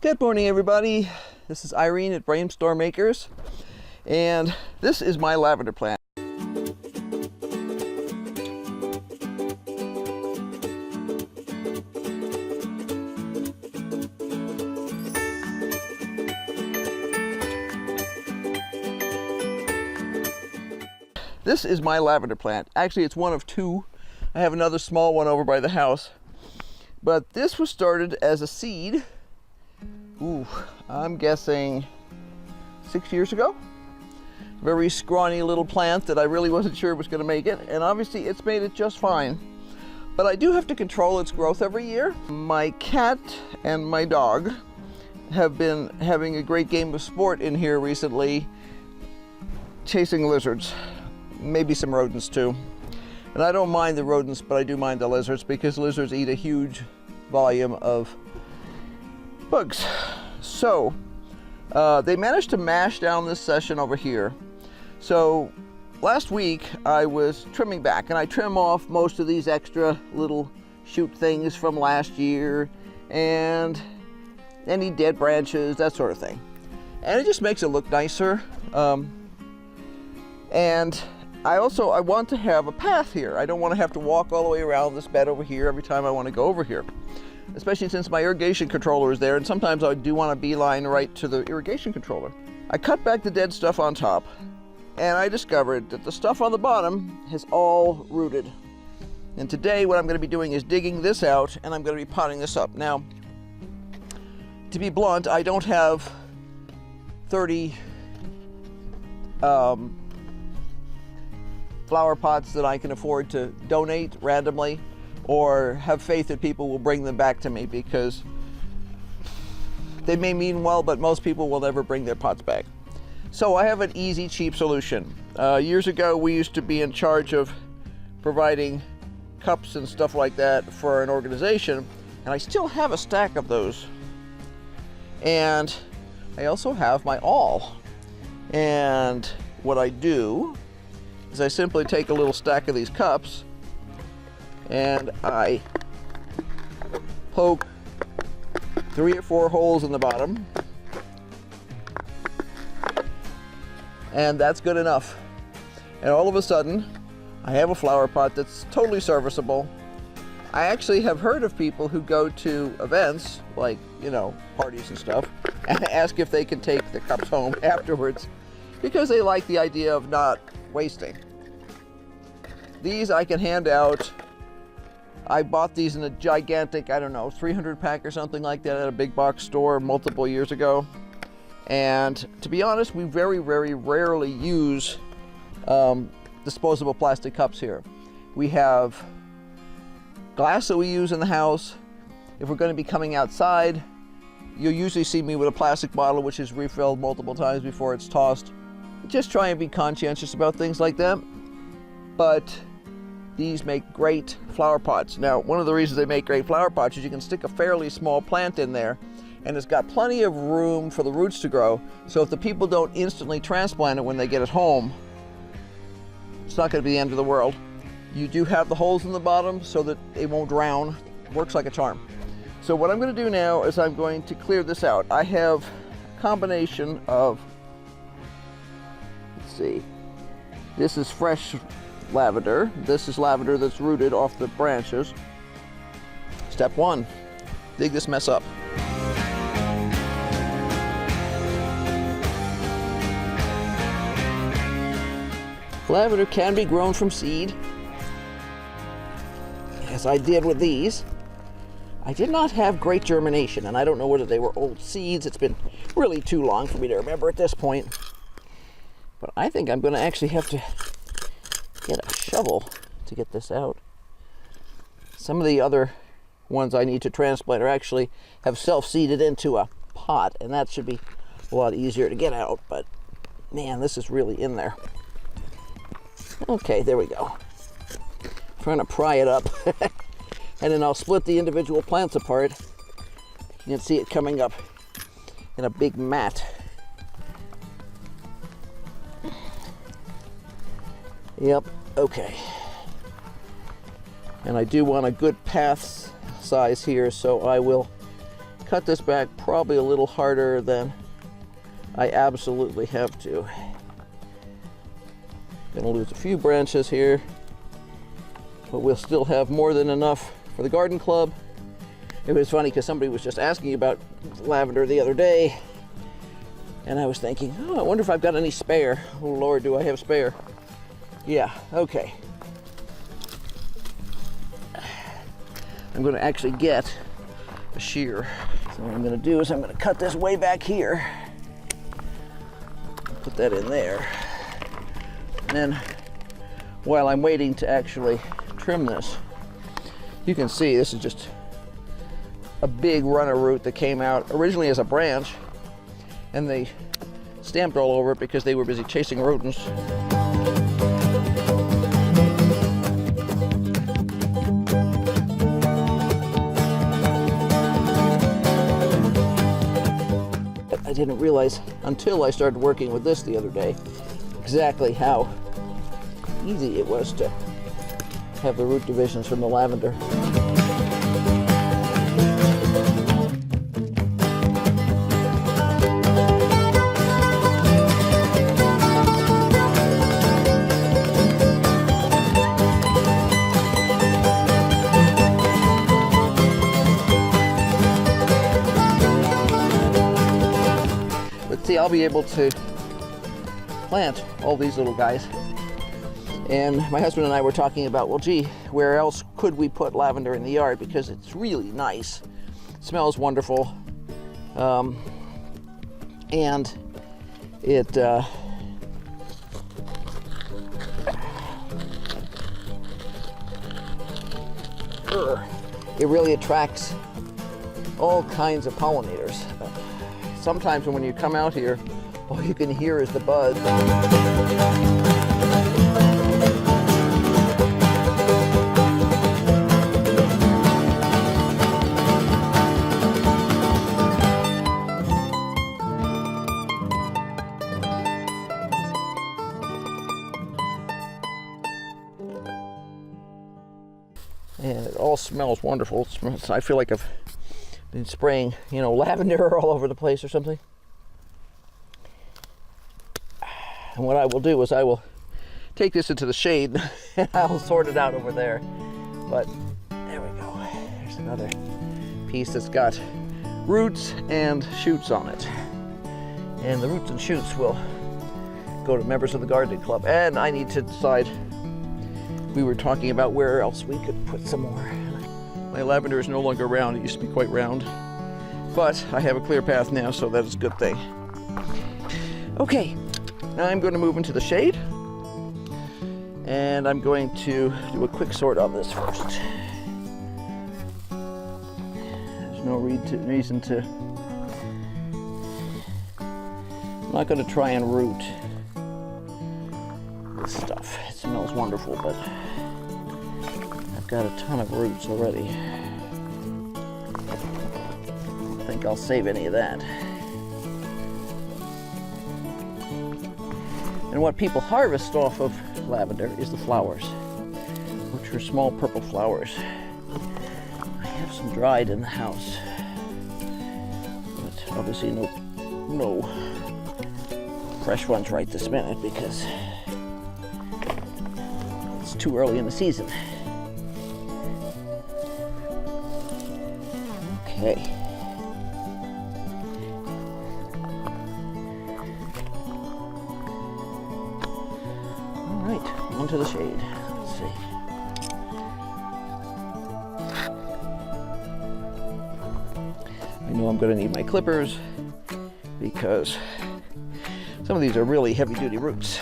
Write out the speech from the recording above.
Good morning, everybody. This is Irene at BrainStorm Acres, and this is my lavender plant. This is my lavender plant. Actually, it's one of two. I have another small one over by the house, but this was started as a seed. Ooh, I'm guessing 6 years ago. Very scrawny little plant that I really wasn't sure was going to make it, and obviously it's made it just fine. But I do have to control its growth every year. My cat and my dog have been having a great game of sport in here recently, chasing lizards, maybe some rodents too. And I don't mind the rodents, but I do mind the lizards because lizards eat a huge volume of bugs. So they managed to mash down this session over here. So last week I was trimming back, and I trim off most of these extra little shoot things from last year and any dead branches, that sort of thing. And it just makes it look nicer. And I want to have a path here. I don't want to have to walk all the way around this bed over here every time I want to go over here, especially since my irrigation controller is there, and sometimes I do want a beeline right to the irrigation controller. I cut back the dead stuff on top, and I discovered that the stuff on the bottom has all rooted. And today what I'm going to be doing is digging this out, and I'm going to be potting this up. Now, to be blunt, I don't have 30 flower pots that I can afford to donate randomly, or have faith that people will bring them back to me, because they may mean well, but most people will never bring their pots back. So I have an easy, cheap solution. Years ago, we used to be in charge of providing cups and stuff like that for an organization, and I still have a stack of those. And I also have my awl. And what I do is I simply take a little stack of these cups and I poke 3 or 4 holes in the bottom, and that's good enough. And all of a sudden I have a flower pot that's totally serviceable. I actually have heard of people who go to events like, parties and stuff, and ask if they can take the cups home afterwards because they like the idea of not wasting. These I can hand out. I bought these in a gigantic, 300 pack or something like that at a big box store multiple years ago. And to be honest, we very, very rarely use disposable plastic cups here. We have glass that we use in the house. If we're going to be coming outside, you'll usually see me with a plastic bottle which is refilled multiple times before it's tossed. Just try and be conscientious about things like that. But these make great flower pots. Now, one of the reasons they make great flower pots is you can stick a fairly small plant in there, and it's got plenty of room for the roots to grow. So if the people don't instantly transplant it when they get it home, it's not going to be the end of the world. You do have the holes in the bottom so that it won't drown. It works like a charm. So what I'm going to do now is I'm going to clear this out. I have a combination of, let's see, this is fresh lavender. This is lavender that's rooted off the branches. Step 1, dig this mess up. Lavender can be grown from seed, as I did with these. I did not have great germination, and I don't know whether they were old seeds. It's been really too long for me to remember at this point. But I think I'm going to actually have to get a shovel to get this out. Some of the other ones I need to transplant have self-seeded into a pot, and that should be a lot easier to get out, but man, this is really in there. Okay, there we go. Trying to pry it up. And then I'll split the individual plants apart. You can see it coming up in a big mat. Yep, okay. And I do want a good path size here, so I will cut this back probably a little harder than I absolutely have to. Gonna lose a few branches here, but we'll still have more than enough for the garden club. It was funny because somebody was just asking about lavender the other day, and I was thinking, oh, I wonder if I've got any spare. Oh Lord, do I have spare? Yeah, okay. I'm going to actually get a shear. So what I'm going to do is I'm going to cut this way back here. Put that in there. And then while I'm waiting to actually trim this, you can see this is just a big runner root that came out originally as a branch, and they stamped all over it because they were busy chasing rodents. I didn't realize until I started working with this the other day exactly how easy it was to have the root divisions from the lavender. See, I'll be able to plant all these little guys. And my husband and I were talking about, well, gee, where else could we put lavender in the yard? Because it's really nice. It smells wonderful. And it really attracts all kinds of pollinators. Sometimes when you come out here, all you can hear is the buzz. And it all smells wonderful. I feel like I've been spraying, you know, lavender all over the place or something. And what I will do is I will take this into the shade and I'll sort it out over there. But there we go. There's another piece that's got roots and shoots on it. And the roots and shoots will go to members of the gardening club. And I need to decide, we were talking about where else we could put some more. My lavender is no longer round. It used to be quite round. But I have a clear path now, so that is a good thing. Okay, now I'm going to move into the shade. And I'm going to do a quick sort on this first. There's no reason to... I'm not going to try and root this stuff. It smells wonderful, but I've got a ton of roots already. I think I'll save any of that. And what people harvest off of lavender is the flowers, which are small purple flowers. I have some dried in the house, but obviously no fresh ones right this minute because it's too early in the season. Okay. All right, onto the shade. Let's see. I know I'm going to need my clippers because some of these are really heavy-duty roots.